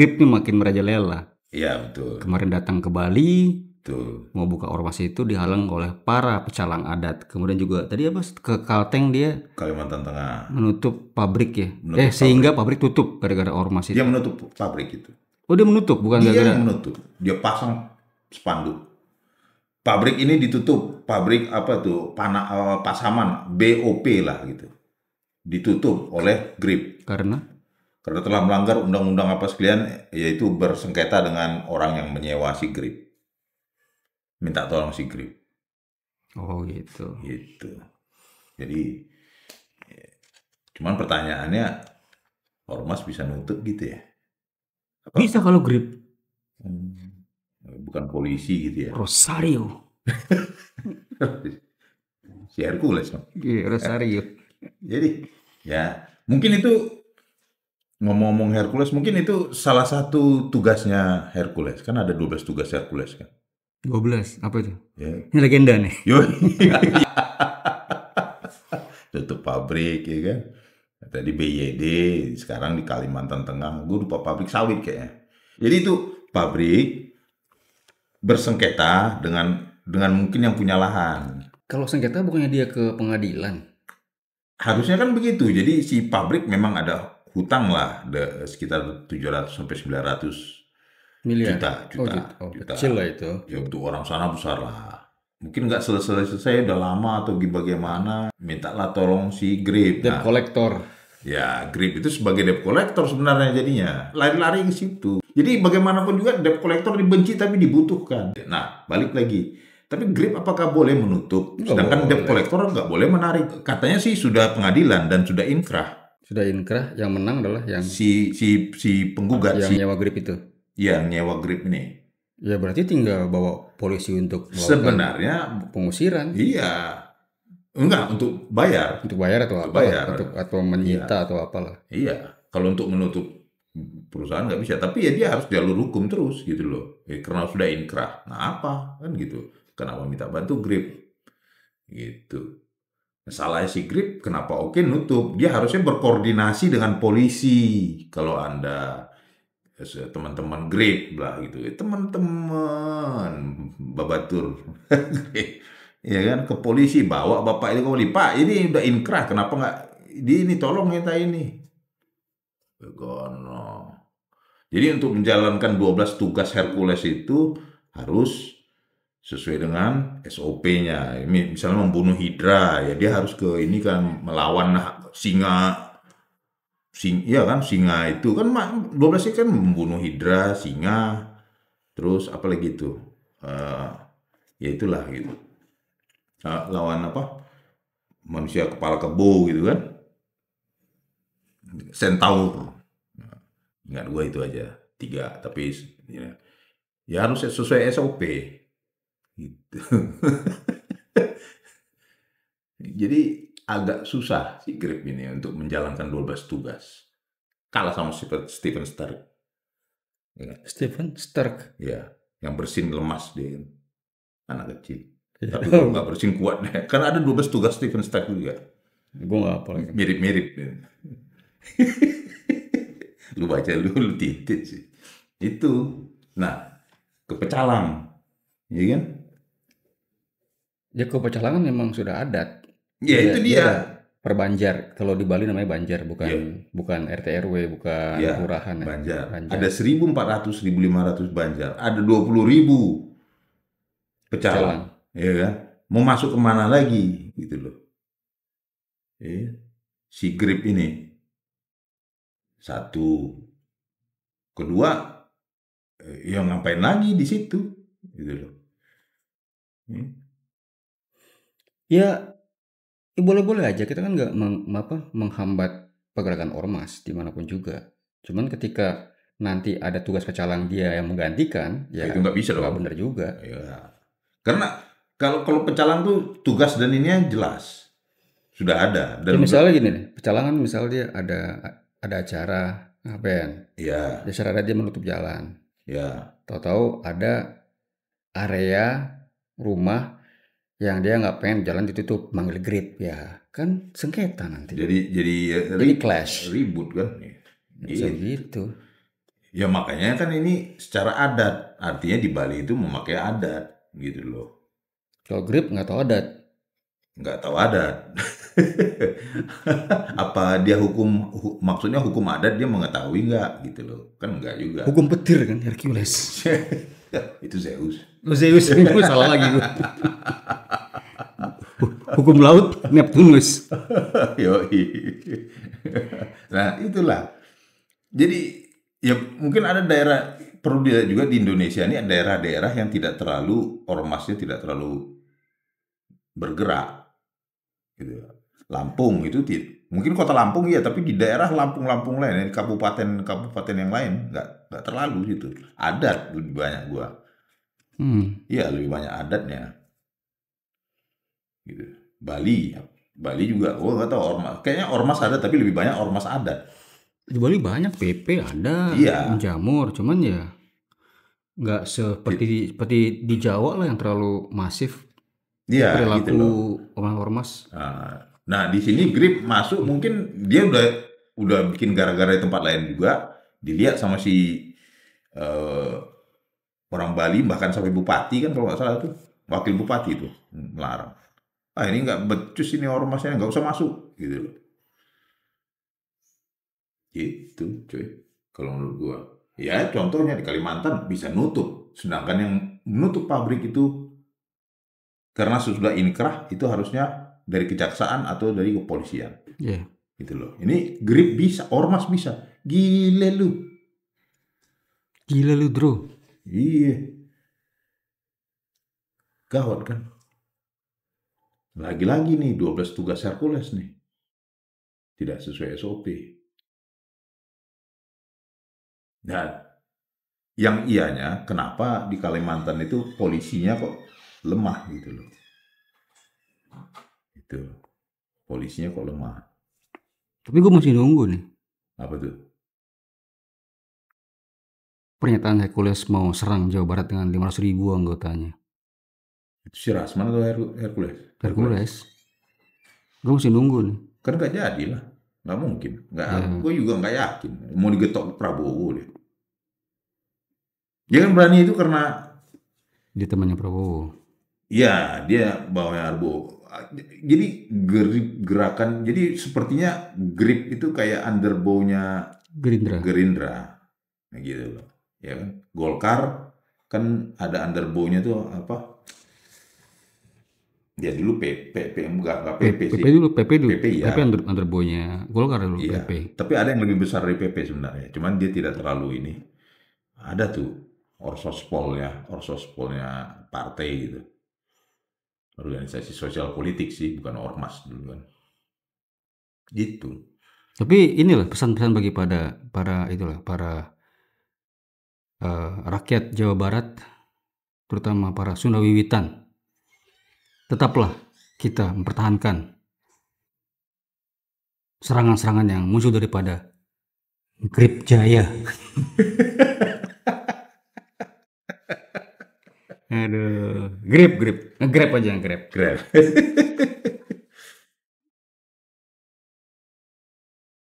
Grip nih makin merajalela. Iya betul. Kemarin datang ke Bali, Betul. mau buka ormas itu dihalang oleh para pecalang adat. Kemudian juga tadi apa ke Kalteng dia Kalimantan Tengah. menutup pabrik ya. Menutup Sehingga pabrik tutup gara-gara ormas itu. Dia menutup pabrik itu. Oh dia menutup bukan Dia gara-gara. yang menutup. Dia pasang spanduk. Pabrik ini ditutup. Pabrik apa tuh? Pasaman BOP lah gitu. Ditutup oleh Grip. Karena Telah melanggar undang-undang apa sekalian, yaitu bersengketa dengan orang yang menyewa si Grip. Minta tolong si Grip. oh gitu. Gitu. Jadi cuman pertanyaannya, ormas bisa nutup gitu ya? Bisa kalau Grip. Bukan polisi gitu ya? Rosario. Si Hercules. Iya, Rosario. Jadi ya mungkin itu, ngomong-ngomong Hercules, mungkin itu salah satu tugasnya Hercules. Kan ada 12 tugas Hercules kan. 12, apa itu? Ya. Ini legenda nih. Tutup pabrik ya kan. Tadi BYD, sekarang di Kalimantan Tengah, gue lupa pabrik sawit kayaknya. Jadi itu pabrik bersengketa dengan mungkin yang punya lahan. Kalau sengketa bukannya dia ke pengadilan? Harusnya kan begitu. Jadi si pabrik memang ada hutang lah, sekitar 700 sampai 900 miliar. juta. Kecil lah itu. Ya untuk orang sana besar lah. Mungkin nggak selesai udah lama atau bagaimana. Mintalah tolong si Grip. Debt collector. Ya, Grip itu sebagai debt collector sebenarnya jadinya. Lari-lari ke situ. Jadi bagaimanapun juga debt collector dibenci tapi dibutuhkan. Nah, balik lagi. Tapi Grip apakah boleh menutup? Sedangkan debt collector nggak boleh menarik. Katanya sih sudah pengadilan dan sudah inkrah. Sudah inkrah, yang menang adalah yang si penggugat, yang nyewa Grip itu. Yang nyewa Grip ini. Ya berarti tinggal bawa polisi untuk melakukan sebenarnya pengusiran. Iya. Enggak, untuk bayar. Untuk bayar atau apa? Atau menyita atau apalah. Iya. Kalau untuk menutup perusahaan nggak bisa. Tapi ya dia harus jalur hukum terus gitu loh. Karena sudah inkrah. Nah apa? Kan gitu. Kenapa minta bantu Grip? Gitu. Salahnya si Grip, kenapa oke nutup? Dia harusnya berkoordinasi dengan polisi. Kalau Anda teman-teman Grip lah gitu, teman-teman Babatur, ya kan, ke polisi, bawa bapak ini ke polisi, Pak ini udah inkrah, kenapa nggak ini tolong minta ini. Begono. Jadi untuk menjalankan 12 tugas Hercules itu harus sesuai dengan SOP-nya. Misalnya membunuh Hydra, ya dia harus ke ini kan, melawan singa. Iya kan, singa itu kan 12 kan membunuh Hydra, singa, terus apa lagi itu, ya itulah gitu, lawan apa, manusia kepala kebo gitu kan, Centaur. Ingat gue itu aja 3, tapi ya harus sesuai SOP gitu. Jadi agak susah si Grip ini untuk menjalankan 12 tugas. Kalah sama Stephen Stark. Ya. Stephen Stark? Ya, yang bersin lemas dia. Anak kecil. Ya. Tapi kalau nggak bersin kuat deh. Karena ada 12 tugas Stephen Stark juga. Gue nggak apa lagi. Mirip-mirip. Lu baca lu titit sih. Itu. Nah, ke Pecalang. Iya kan? Ya ke Pecalangan memang sudah adat. Ya itu dia. Perbanjar, kalau di Bali namanya Banjar, bukan RT RW, bukan kelurahan. Banjar. Ada 1.400, 1.500 Banjar. Ada 20.000 Pecalang. Ya kan? Mau masuk kemana lagi gitu loh. Si Grip ini. Satu. Kedua, ya ngapain lagi di situ gitu loh. Ya boleh-boleh aja, kita kan nggak menghambat pergerakan ormas dimanapun juga. Cuman ketika nanti ada tugas pecalang dia yang menggantikan, ya itu nggak bisa dong. Nggak benar juga. Ya. Karena kalau pecalang tuh tugas dan ininya jelas sudah ada. Dan ya, misalnya gini nih, pecalangan misalnya dia ada acara ngapain? Ya. Di acara dia menutup jalan. Ya. Tahu-tahu ada area rumah yang dia nggak pengen jalan ditutup, manggil Grip, ya kan sengketa nanti. Jadi clash, ribut kan? Bisa gitu. Ya makanya kan ini secara adat, artinya di Bali itu memakai adat gitu loh. Kalau grip nggak tahu adat. Nggak tahu adat. Apa dia maksudnya hukum adat dia mengetahui nggak gitu loh. Kan nggak juga. Hukum petir kan, Hercules. Itu Zeus. Oh, Zeus, gue salah lagi gue. Hukum laut, Neptunus. Yoi. Nah itulah. Jadi ya mungkin ada daerah, perlu dilihat juga di Indonesia ini ada daerah-daerah yang tidak terlalu, ormasnya tidak terlalu bergerak gitu. Lampung itu mungkin kota Lampung ya, tapi di daerah Lampung-Lampung lain, di kabupaten yang lain nggak terlalu gitu. Adat lebih banyak gua. Iya lebih banyak adatnya gitu. Bali juga gua nggak tahu ormas. Kayaknya ormas ada tapi lebih banyak ormas adat. Di Bali banyak PP ada, Iya. menjamur, cuman ya nggak seperti di Jawa lah yang terlalu masif Iya gitu perilaku loh. ormas. Nah di sini Grip masuk mungkin dia udah bikin gara-gara di tempat lain juga, dilihat sama si eh, orang Bali, bahkan sampai bupati kan kalau nggak salah tuh, wakil bupati itu melarang. Ah ini nggak becus ini ormasnya, nggak usah masuk gitu loh. Gitu cuy, kalau menurut gua. Ya contohnya di Kalimantan bisa nutup, sedangkan yang menutup pabrik itu karena sudah inkrah itu harusnya dari kejaksaan atau dari kepolisian. Iya. Gitu loh. Ini Grip bisa, ormas bisa. Gile lu. Gila lu, Bro. Iya, gawat kan. Lagi-lagi nih 12 tugas Hercules nih. Tidak sesuai SOP. Dan yang ianya kenapa di Kalimantan itu polisinya kok lemah gitu loh. Itu. Polisinya kok lemah. Tapi gue masih nunggu nih Apa tuh? pernyataan Hercules mau serang Jawa Barat dengan 500.000 anggotanya. Itu si Rasman atau Hercules? Hercules. Gue masih nunggu nih. Kan gak jadi lah. Gak mungkin. Ya, Gue juga gak yakin. Mau digetok Prabowo deh. Dia kan berani itu karena dia temannya Prabowo. ya dia bawahnya Prabowo. Jadi gerakan, jadi sepertinya Grip itu kayak underbow-nya Gerindra. Nah, gitu loh. Ya kan? Golkar kan ada underbow-nya tuh apa? Ya dulu enggak PP sih. PP dulu. PP ya. PP underbow-nya Golkar dulu, Iya. PP. Tapi ada yang lebih besar dari PP sebenarnya. Cuman dia tidak terlalu ini. Ada tuh orsospolnya partai gitu. Organisasi sosial politik sih, bukan ormas dulu kan. Gitu. Tapi inilah pesan-pesan bagi para rakyat Jawa Barat, terutama para Sundawiwitan. Tetaplah kita mempertahankan serangan-serangan yang muncul daripada Grip Jaya. Aduh, grip, nge-grab aja, nge-grab.